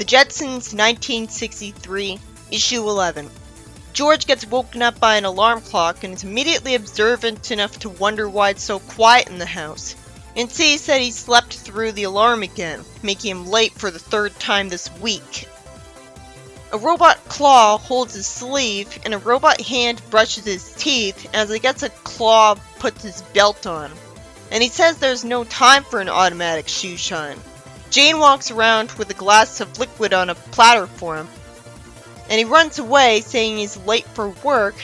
The Jetsons, 1963, Issue 11. George gets woken up by an alarm clock and is immediately observant enough to wonder why it's so quiet in the house, and sees that he slept through the alarm again, making him late for the third time this week. A robot claw holds his sleeve, and a robot hand brushes his teeth as he gets a claw puts his belt on. And he says there's no time for an automatic shoe shine. Jane walks around with a glass of liquid on a platter for him, and he runs away saying he's late for work,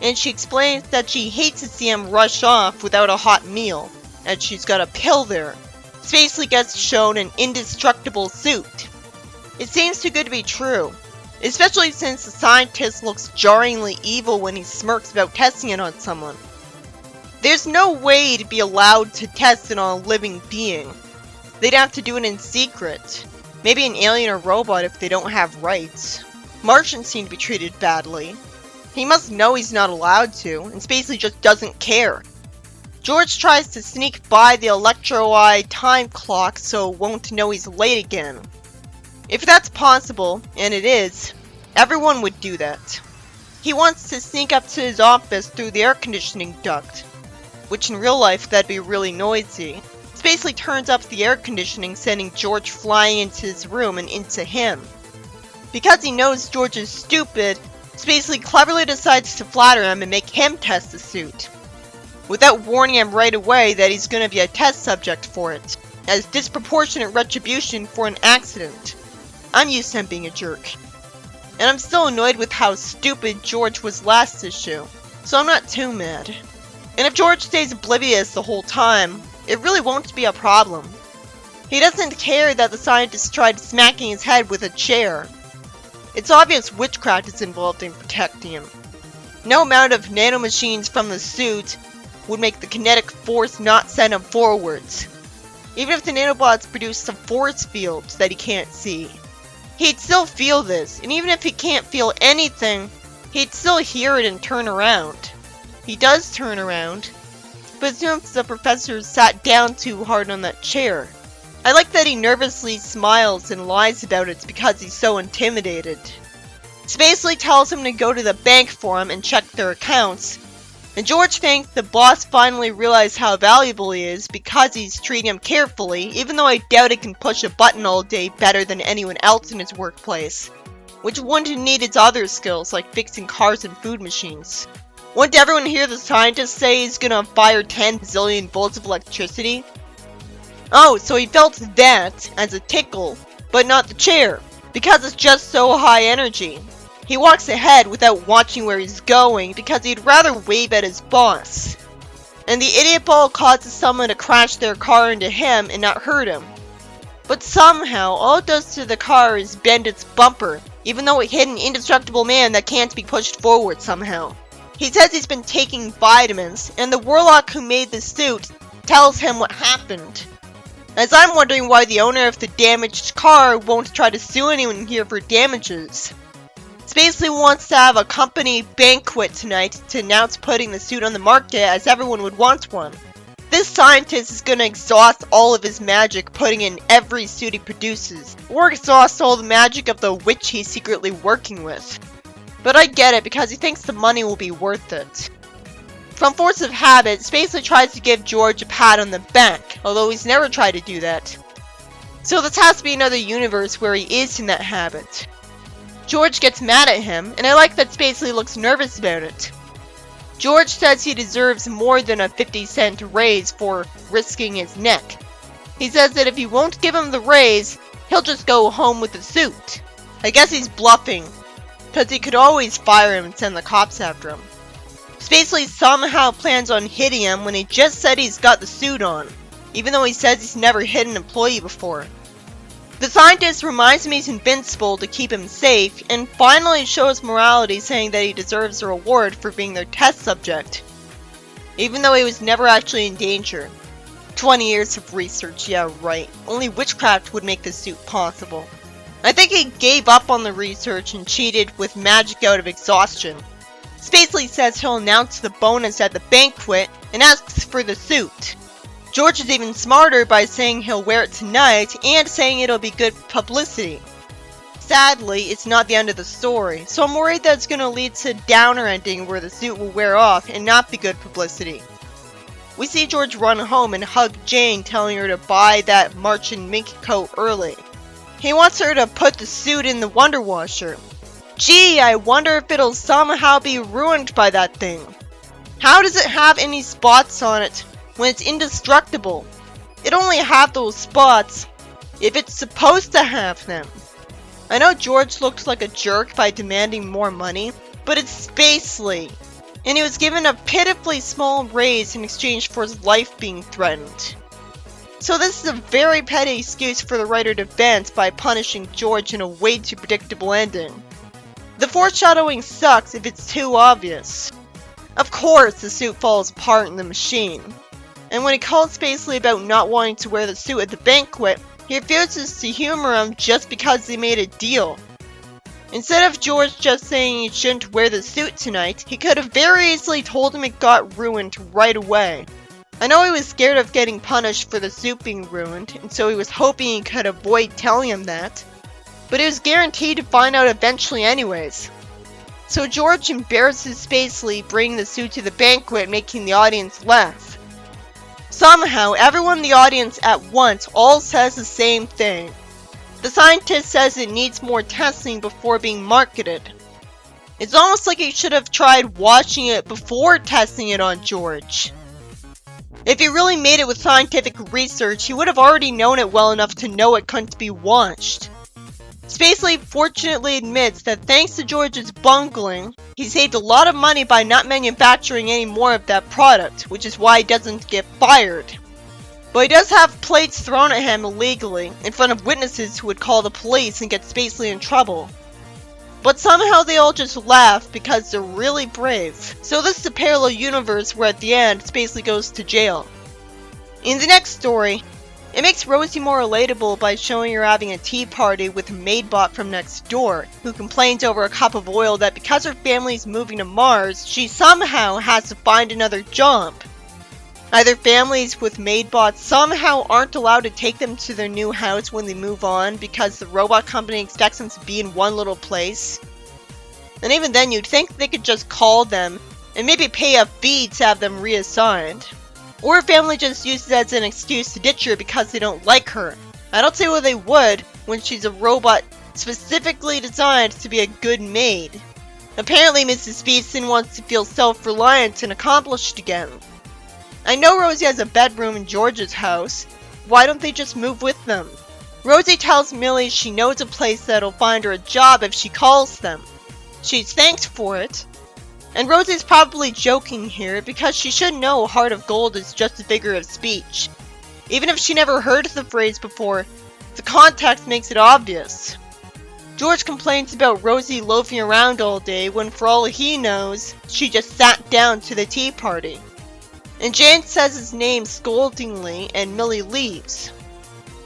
and she explains that she hates to see him rush off without a hot meal, as she's got a pill there. Spacely gets shown an indestructible suit. It seems too good to be true, especially since the scientist looks jarringly evil when he smirks about testing it on someone. There's no way to be allowed to test it on a living being. They'd have to do it in secret. Maybe an alien or robot if they don't have rights. Martians seem to be treated badly. He must know he's not allowed to, and Spacely just doesn't care. George tries to sneak by the Electro-Eye time clock so it won't know he's late again. If that's possible, and it is, everyone would do that. He wants to sneak up to his office through the air conditioning duct, which in real life that'd be really noisy. Spacely turns up the air conditioning, sending George flying into his room and into him. Because he knows George is stupid, Spacely cleverly decides to flatter him and make him test the suit, without warning him right away that he's going to be a test subject for it, as disproportionate retribution for an accident. I'm used to him being a jerk. And I'm still annoyed with how stupid George was last issue, so I'm not too mad. And if George stays oblivious the whole time, it really won't be a problem. He doesn't care that the scientist tried smacking his head with a chair. It's obvious witchcraft is involved in protecting him. No amount of nanomachines from the suit would make the kinetic force not send him forwards. Even if the nanobots produce a force field that he can't see, he'd still feel this, and even if he can't feel anything, he'd still hear it and turn around. He does turn around, but assumes the professor sat down too hard on that chair. I like that he nervously smiles and lies about it because he's so intimidated. Spacely tells him to go to the bank for him and check their accounts, and George thinks the boss finally realized how valuable he is because he's treating him carefully, even though I doubt he can push a button all day better than anyone else in his workplace, which wouldn't need his other skills like fixing cars and food machines. Wouldn't everyone hear the scientist say he's gonna fire 10 zillion volts of electricity? Oh, so he felt that as a tickle, but not the chair, because it's just so high energy. He walks ahead without watching where he's going because he'd rather wave at his boss. And the idiot ball causes someone to crash their car into him and not hurt him. But somehow, all it does to the car is bend its bumper, even though it hit an indestructible man that can't be pushed forward somehow. He says he's been taking vitamins, and the warlock who made the suit tells him what happened. As I'm wondering why the owner of the damaged car won't try to sue anyone here for damages. Spacely wants to have a company banquet tonight to announce putting the suit on the market as everyone would want one. This scientist is gonna exhaust all of his magic putting in every suit he produces, or exhaust all the magic of the witch he's secretly working with. But I get it because he thinks the money will be worth it. From force of habit, Spacely tries to give George a pat on the back, although he's never tried to do that. So this has to be another universe where he is in that habit. George gets mad at him, and I like that Spacely looks nervous about it. George says he deserves more than a 50-cent raise for risking his neck. He says that if he won't give him the raise, he'll just go home with the suit. I guess he's bluffing, because he could always fire him and send the cops after him. Spacely somehow plans on hitting him when he just said he's got the suit on, even though he says he's never hit an employee before. The scientist reminds him he's invincible to keep him safe, and finally shows morality saying that he deserves a reward for being their test subject, even though he was never actually in danger. 20 years of research, yeah right, only witchcraft would make this suit possible. I think he gave up on the research and cheated with magic out of exhaustion. Spacely says he'll announce the bonus at the banquet and asks for the suit. George is even smarter by saying he'll wear it tonight and saying it'll be good publicity. Sadly, it's not the end of the story, so I'm worried that it's going to lead to a downer ending where the suit will wear off and not be good publicity. We see George run home and hug Jane, telling her to buy that Martian mink coat early. He wants her to put the suit in the Wonder Washer. Gee, I wonder if it'll somehow be ruined by that thing. How does it have any spots on it when it's indestructible? It only have those spots if it's supposed to have them. I know George looked like a jerk by demanding more money, but it's Spacely, and he was given a pitifully small raise in exchange for his life being threatened. So this is a very petty excuse for the writer to vent by punishing George in a way too predictable ending. The foreshadowing sucks if it's too obvious. Of course, the suit falls apart in the machine, and when he calls Spacely about not wanting to wear the suit at the banquet, he refuses to humor him just because they made a deal. Instead of George just saying he shouldn't wear the suit tonight, he could have very easily told him it got ruined right away. I know he was scared of getting punished for the suit being ruined, and so he was hoping he could avoid telling him that, but he was guaranteed to find out eventually anyways. So George embarrasses Spacely bringing the suit to the banquet, making the audience laugh. Somehow, everyone in the audience at once all says the same thing. The scientist says it needs more testing before being marketed. It's almost like he should have tried watching it before testing it on George. If he really made it with scientific research, he would have already known it well enough to know it couldn't be watched. Spacely fortunately admits that thanks to George's bungling, he saved a lot of money by not manufacturing any more of that product, which is why he doesn't get fired. But he does have plates thrown at him illegally, in front of witnesses who would call the police and get Spacely in trouble. But somehow they all just laugh because they're really brave. So this is a parallel universe where at the end, Spacely goes to jail. In the next story, it makes Rosie more relatable by showing her having a tea party with a maidbot from next door, who complains over a cup of oil that because her family's moving to Mars, she somehow has to find another job. Either families with maidbots somehow aren't allowed to take them to their new house when they move on because the robot company expects them to be in one little place. And even then you'd think they could just call them and maybe pay a fee to have them reassigned. Or a family just uses it as an excuse to ditch her because they don't like her. I don't see why they would when she's a robot specifically designed to be a good maid. Apparently Mrs. Beeson wants to feel self-reliant and accomplished again. I know Rosie has a bedroom in George's house. Why don't they just move with them? Rosie tells Millie she knows a place that'll find her a job if she calls them. She's thanked for it. And Rosie's probably joking here because she should know heart of gold is just a figure of speech. Even if she never heard the phrase before, the context makes it obvious. George complains about Rosie loafing around all day when for all he knows, she just sat down to the tea party. And Jane says his name scoldingly and Millie leaves.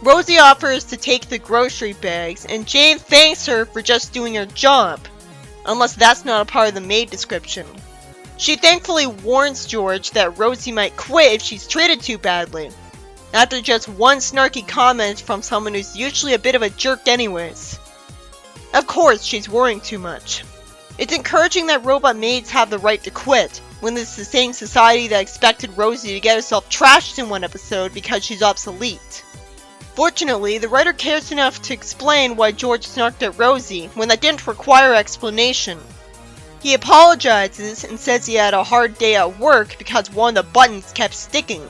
Rosie offers to take the grocery bags and Jane thanks her for just doing her job. Unless that's not a part of the maid description. She thankfully warns George that Rosie might quit if she's treated too badly, after just one snarky comment from someone who's usually a bit of a jerk anyways. Of course, she's worrying too much. It's encouraging that robot maids have the right to quit, when it's the same society that expected Rosie to get herself trashed in one episode because she's obsolete. Fortunately, the writer cares enough to explain why George snarked at Rosie when that didn't require explanation. He apologizes and says he had a hard day at work because one of the buttons kept sticking.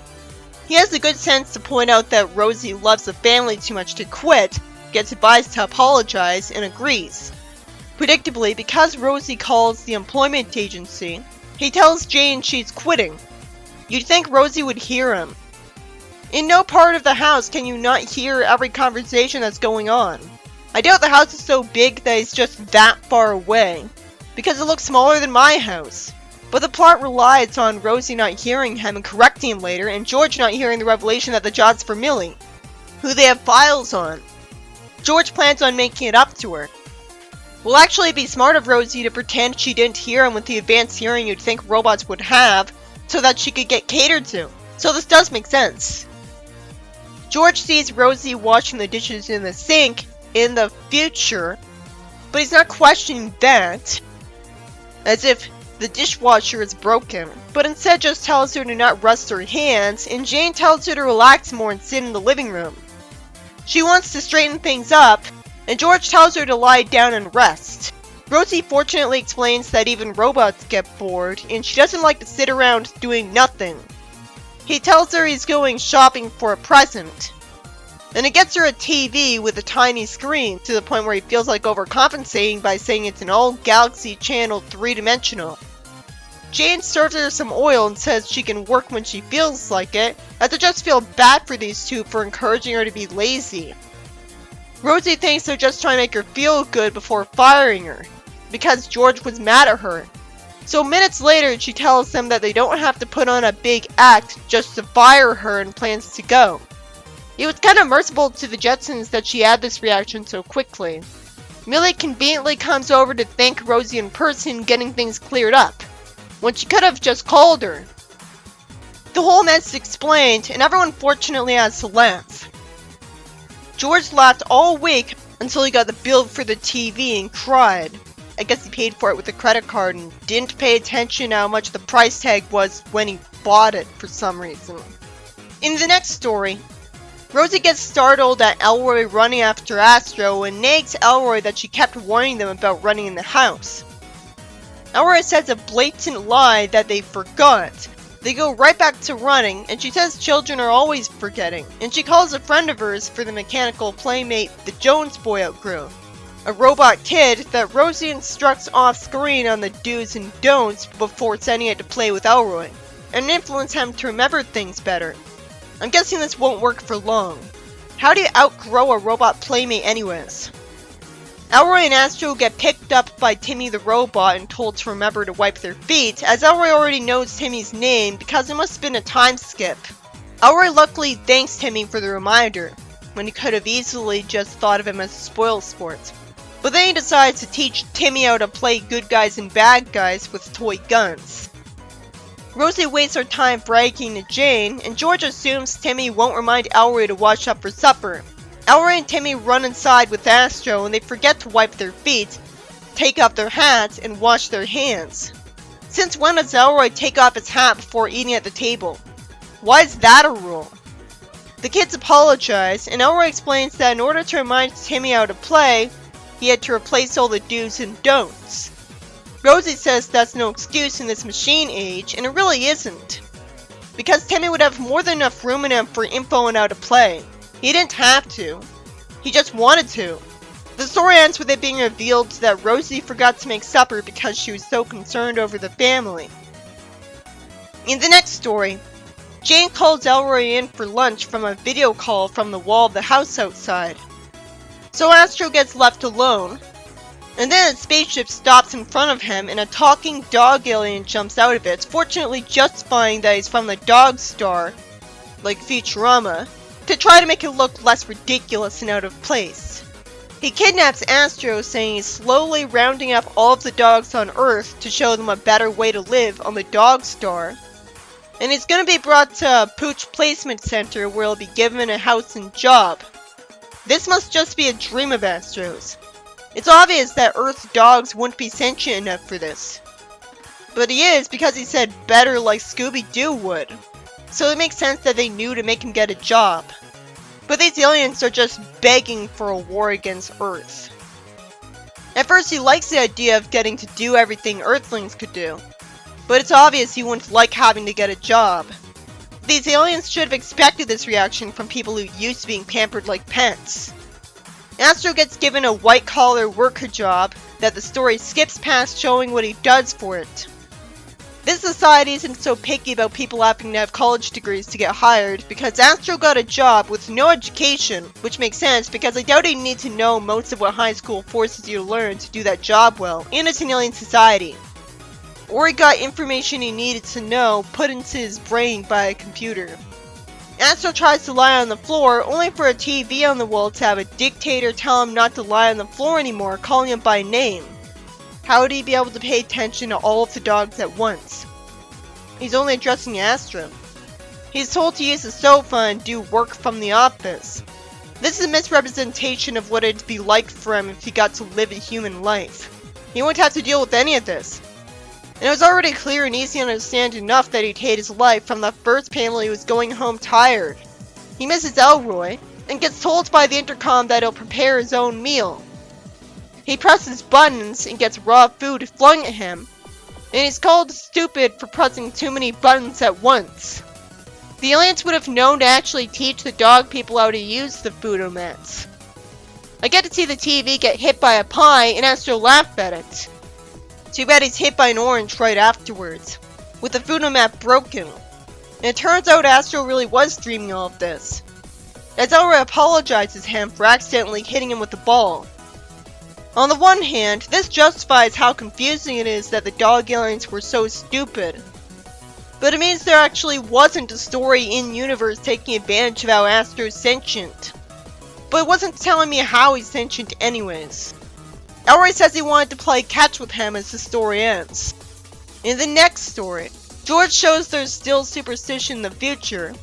He has the good sense to point out that Rosie loves the family too much to quit, gets advised to apologize, and agrees. Predictably, because Rosie calls the employment agency, he tells Jane she's quitting. You'd think Rosie would hear him. In no part of the house can you not hear every conversation that's going on. I doubt the house is so big that it's just that far away, because it looks smaller than my house. But the plot relies on Rosie not hearing him and correcting him later, and George not hearing the revelation that the job's for Millie, who they have files on. George plans on making it up to her. Will actually be smart of Rosie to pretend she didn't hear him with the advanced hearing you'd think robots would have, so that she could get catered to. So this does make sense. George sees Rosie washing the dishes in the sink in the future, but he's not questioning that, as if the dishwasher is broken, but instead just tells her to not rust her hands, and Jane tells her to relax more and sit in the living room. She wants to straighten things up, and George tells her to lie down and rest. Rosie fortunately explains that even robots get bored, and she doesn't like to sit around doing nothing. He tells her he's going shopping for a present, and it gets her a TV with a tiny screen, to the point where he feels like overcompensating by saying it's an all-Galaxy Channel 3-dimensional. Jane serves her some oil and says she can work when she feels like it, as I just feel bad for these two for encouraging her to be lazy. Rosie thinks they're just trying to make her feel good before firing her, because George was mad at her. So minutes later, she tells them that they don't have to put on a big act just to fire her and plans to go. It was kind of merciful to the Jetsons that she had this reaction so quickly. Millie conveniently comes over to thank Rosie in person, getting things cleared up, when she could have just called her. The whole mess is explained, and everyone fortunately has to laugh. George laughed all week until he got the bill for the TV and cried. I guess he paid for it with a credit card and didn't pay attention how much the price tag was when he bought it for some reason. In the next story, Rosie gets startled at Elroy running after Astro and nags Elroy that she kept warning them about running in the house. Elroy says a blatant lie that they forgot. They go right back to running, and she says children are always forgetting, and she calls a friend of hers for the mechanical playmate the Jones boy outgrew, a robot kid that Rosie instructs off-screen on the do's and don'ts before sending it to play with Elroy, and influence him to remember things better. I'm guessing this won't work for long. How do you outgrow a robot playmate anyways? Elroy and Astro get picked up by Timmy the robot and told to remember to wipe their feet, as Elroy already knows Timmy's name because it must have been a time skip. Elroy luckily thanks Timmy for the reminder, when he could have easily just thought of him as a spoilsport. But then he decides to teach Timmy how to play good guys and bad guys with toy guns. Rosie wastes her time bragging to Jane, and George assumes Timmy won't remind Elroy to wash up for supper. Elroy and Timmy run inside with Astro, and they forget to wipe their feet, take off their hats, and wash their hands. Since when does Elroy take off his hat before eating at the table? Why is that a rule? The kids apologize, and Elroy explains that in order to remind Timmy how to play, he had to replace all the do's and don'ts. Rosie says that's no excuse in this machine age, and it really isn't, because Timmy would have more than enough room in him for info on how to play. He didn't have to. He just wanted to. The story ends with it being revealed that Rosie forgot to make supper because she was so concerned over the family. In the next story, Jane calls Elroy in for lunch from a video call from the wall of the house outside. So Astro gets left alone, and then a spaceship stops in front of him and a talking dog alien jumps out of it, fortunately justifying that he's from the Dog Star, like Futurama, to try to make it look less ridiculous and out of place. He kidnaps Astro, saying he's slowly rounding up all of the dogs on Earth to show them a better way to live on the Dog Star, and he's gonna be brought to a Pooch Placement Center where he'll be given a house and job. This must just be a dream of Astro's. It's obvious that Earth dogs wouldn't be sentient enough for this. But he is, because he said better like Scooby-Doo would. So it makes sense that they knew to make him get a job. But these aliens are just begging for a war against Earth. At first he likes the idea of getting to do everything Earthlings could do, but it's obvious he wouldn't like having to get a job. These aliens should have expected this reaction from people who used to being pampered like pets. Astro gets given a white-collar worker job that the story skips past showing what he does for it. This society isn't so picky about people having to have college degrees to get hired, because Astro got a job with no education, which makes sense because I doubt he'd need to know most of what high school forces you to learn to do that job well, and it's an alien society. Or he got information he needed to know put into his brain by a computer. Astro tries to lie on the floor, only for a TV on the wall to have a dictator tell him not to lie on the floor anymore, calling him by name. How would he be able to pay attention to all of the dogs at once? He's only addressing Astro. He's told to use the sofa and do work from the office. This is a misrepresentation of what it'd be like for him if he got to live a human life. He wouldn't have to deal with any of this. And it was already clear and easy to understand enough that he'd hate his life from the first panel he was going home tired. He misses Elroy, and gets told by the intercom that he'll prepare his own meal. He presses buttons and gets raw food flung at him, and he's called stupid for pressing too many buttons at once. The aliens would have known to actually teach the dog people how to use the foodomats. I get to see the TV get hit by a pie and Astro laugh at it. Too bad he's hit by an orange right afterwards, with the foodomat broken. And it turns out Astro really was dreaming all of this, as Elroy apologizes to him for accidentally hitting him with the ball. On the one hand, this justifies how confusing it is that the dog aliens were so stupid. But it means there actually wasn't a story in-universe taking advantage of how Astro's sentient. But it wasn't telling me how he's sentient anyways. Elroy says he wanted to play catch with him as the story ends. In the next story, George shows there's still superstition in the future,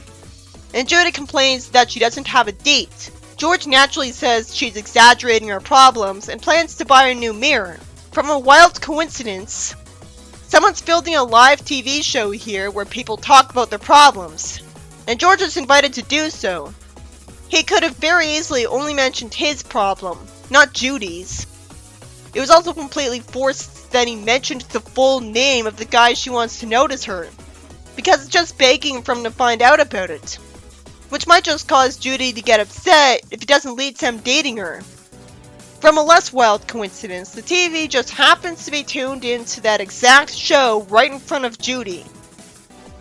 and Judy complains that she doesn't have a date. George naturally says she's exaggerating her problems and plans to buy a new mirror. From a wild coincidence, someone's filming a live TV show here where people talk about their problems, and George is invited to do so. He could have very easily only mentioned his problem, not Judy's. It was also completely forced that he mentioned the full name of the guy she wants to notice her, because it's just begging for him to find out about it, which might just cause Judy to get upset if it doesn't lead to him dating her. From a less wild coincidence, the TV just happens to be tuned into that exact show right in front of Judy.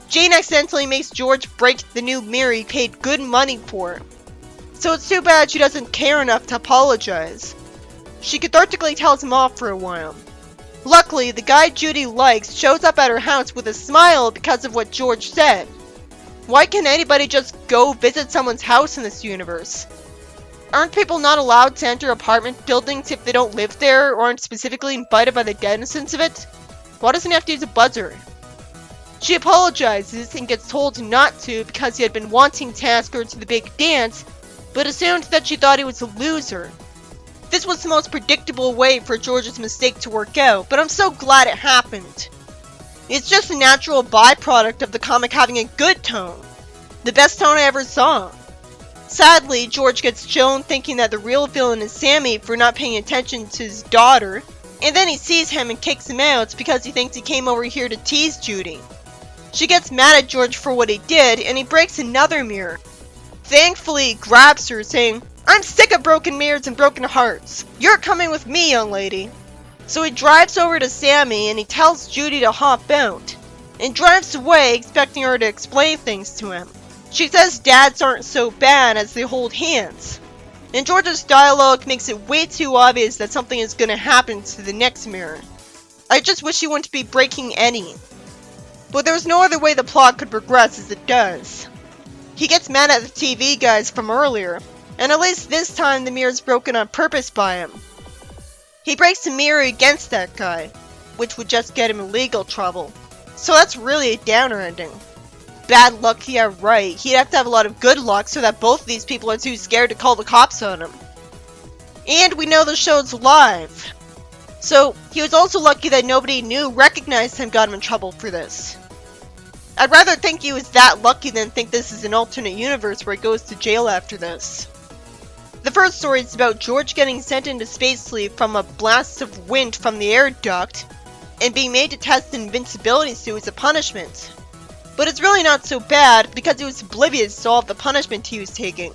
Jane accidentally makes George break the new mirror he paid good money for, so it's too bad she doesn't care enough to apologize. She cathartically tells him off for a while. Luckily, the guy Judy likes shows up at her house with a smile because of what George said. Why can't anybody just go visit someone's house in this universe? Aren't people not allowed to enter apartment buildings if they don't live there or aren't specifically invited by the denizens of it? Why doesn't he have to use a buzzer? She apologizes and gets told not to because he had been wanting to ask her to the big dance, but assumed that she thought he was a loser. This was the most predictable way for George's mistake to work out, but I'm so glad it happened. It's just a natural byproduct of the comic having a good tone. The best tone I ever saw. Sadly, George gets Joan thinking that the real villain is Sammy for not paying attention to his daughter, and then he sees him and kicks him out because he thinks he came over here to tease Judy. She gets mad at George for what he did, and he breaks another mirror. Thankfully, he grabs her, saying, "I'm sick of broken mirrors and broken hearts. You're coming with me, young lady." So he drives over to Sammy and he tells Judy to hop out, and drives away expecting her to explain things to him. She says dads aren't so bad as they hold hands, and George's dialogue makes it way too obvious that something is going to happen to the next mirror. I just wish he wouldn't be breaking any. But there's no other way the plot could progress as it does. He gets mad at the TV guys from earlier, and at least this time the mirror's broken on purpose by him. He breaks the mirror against that guy, which would just get him in legal trouble. So that's really a downer ending. Bad luck, yeah right. He'd have to have a lot of good luck so that both of these people are too scared to call the cops on him. And we know the show's live. So he was also lucky that nobody knew, recognized him, got him in trouble for this. I'd rather think he was that lucky than think this is an alternate universe where he goes to jail after this. The first story is about George getting sent into space leave from a blast of wind from the air duct and being made to test an invincibility suit as a punishment. But it's really not so bad because he was oblivious to all of the punishment he was taking.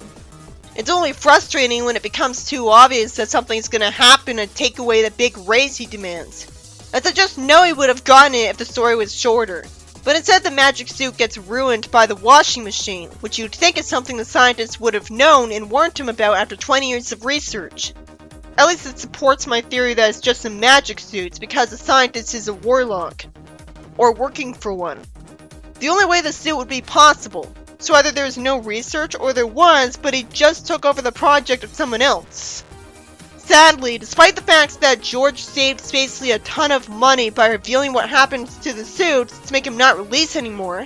It's only frustrating when it becomes too obvious that something's gonna happen and take away the big raise he demands. As I just know he would have gotten it if the story was shorter. But instead the magic suit gets ruined by the washing machine, which you'd think is something the scientists would have known and warned him about after 20 years of research. At least it supports my theory that it's just a magic suit because the scientist is a warlock. Or working for one. The only way the suit would be possible. So either there's no research or there was, but he just took over the project of someone else. Sadly, despite the fact that George saved Spacely a ton of money by revealing what happened to the suit to make him not release anymore,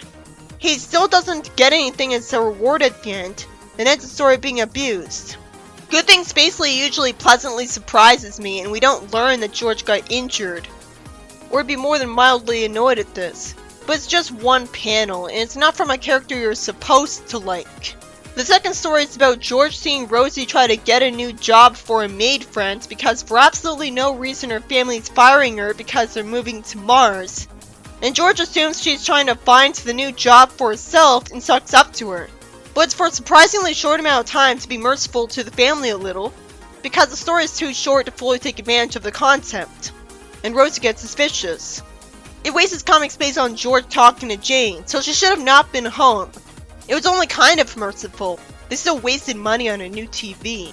he still doesn't get anything as a reward at the end, and ends the story being abused. Good things basically usually pleasantly surprises me, and we don't learn that George got injured. Or be more than mildly annoyed at this. But it's just one panel, and it's not from a character you're supposed to like. The second story is about George seeing Rosie try to get a new job for a maid friend because for absolutely no reason her family's firing her because they're moving to Mars. And George assumes she's trying to find the new job for herself and sucks up to her. But it's for a surprisingly short amount of time to be merciful to the family a little, because the story is too short to fully take advantage of the concept. And Rosie gets suspicious. It wastes comic space on George talking to Jane, so she should have not been home. It was only kind of merciful. They still wasted money on a new TV.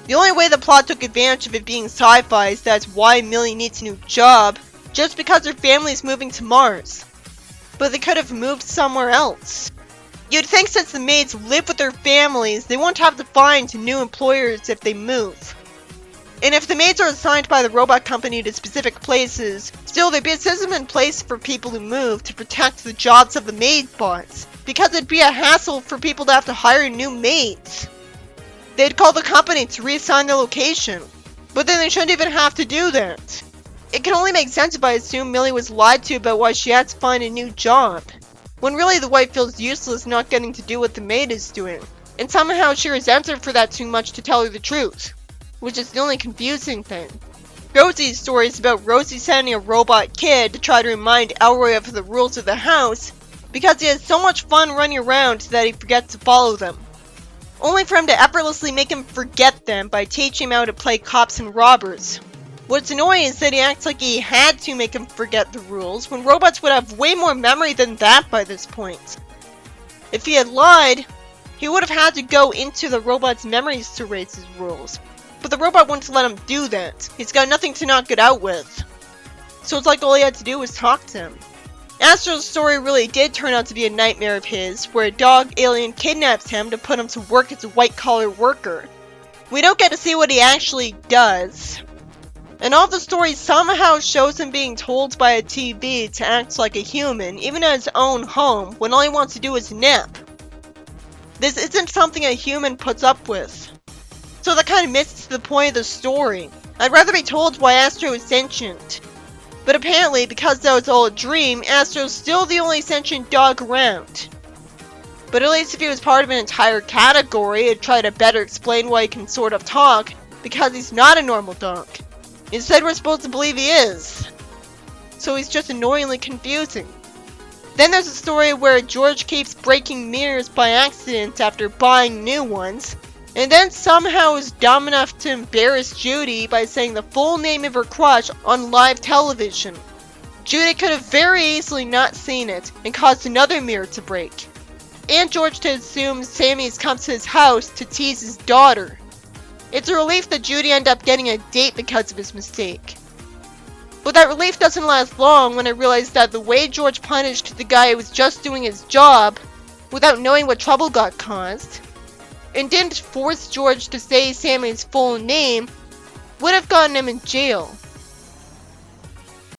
The only way the plot took advantage of it being sci-fi is that's why Millie needs a new job, just because her family is moving to Mars. But they could have moved somewhere else. You'd think since the maids live with their families, they won't have to find new employers if they move. And if the maids are assigned by the robot company to specific places, still there'd be a system in place for people who move to protect the jobs of the maid bots, because it'd be a hassle for people to have to hire new maids. They'd call the company to reassign their location, but then they shouldn't even have to do that. It can only make sense if I assume Millie was lied to about why she had to find a new job, when really the wife feels useless not getting to do what the maid is doing, and somehow she resents her for that too much to tell her the truth. Which is the only confusing thing. Rosie's story is about Rosie sending a robot kid to try to remind Elroy of the rules of the house because he has so much fun running around that he forgets to follow them. Only for him to effortlessly make him forget them by teaching him how to play cops and robbers. What's annoying is that he acts like he had to make him forget the rules when robots would have way more memory than that by this point. If he had lied, he would have had to go into the robot's memories to raise his rules. But the robot wouldn't let him do that. He's got nothing to knock it out with. So it's like all he had to do was talk to him. Astro's story really did turn out to be a nightmare of his, where a dog alien kidnaps him to put him to work as a white-collar worker. We don't get to see what he actually does. And all the story somehow shows him being told by a TV to act like a human, even at his own home, when all he wants to do is nap. This isn't something a human puts up with. So that kind of misses the point of the story. I'd rather be told why Astro is sentient. But apparently, because that was all a dream, Astro's still the only sentient dog around. But at least if he was part of an entire category, it'd try to better explain why he can sort of talk, because he's not a normal dog. Instead, we're supposed to believe he is. So he's just annoyingly confusing. Then there's a story where George keeps breaking mirrors by accident after buying new ones, and then somehow is dumb enough to embarrass Judy by saying the full name of her crush on live television. Judy could have very easily not seen it and caused another mirror to break. And George to assume Sammy's comes to his house to tease his daughter. It's a relief that Judy ended up getting a date because of his mistake. But that relief doesn't last long when I realized that the way George punished the guy who was just doing his job, without knowing what trouble got caused, and didn't force George to say Sammy's full name, would have gotten him in jail.